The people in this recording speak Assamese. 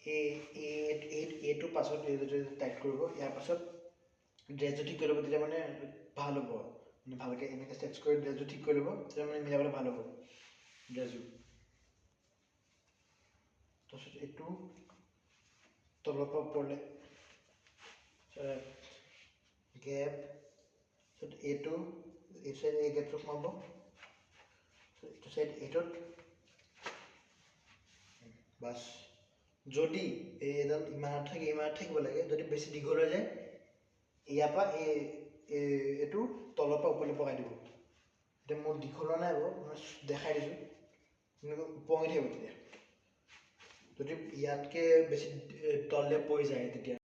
এইটো পাছত যদি টাইট কৰিব, ইয়াৰ পাছত ড্ৰেছটো ঠিক কৰি ল'ব, তেতিয়া মানে ভাল হ'ব, মানে ভালকৈ এনেকৈ ষ্ট্ৰেচ কৰি ড্ৰেছটো ঠিক কৰি ল'ব, তেতিয়া মানে মিলাবলৈ ভাল হ'ব ড্ৰেছযোৰ। তাৰপিছত এইটো তলৰ পৰা ওপৰলৈ গেপ, তাৰপিছত এইটো এই চাইড এই গেপটো সোমাব, এইটো চাইড এইটোত বাছ। যদি এইডাল ইমানত থাকে ইমানত থাকিব লাগে, যদি বেছি দীঘল হৈ যায় ইয়াৰ পৰা এইটো তলৰ পৰা ওপৰলৈ পকাই দিব। এতিয়া মোৰ দীঘল হোৱা নাই বাৰু, মই দেখাই দিছোঁ, এনেকৈ উপঙি থাকিব। তেতিয়া যদি ইয়াতকৈ বেছি তললৈ পৰি যায় তেতিয়া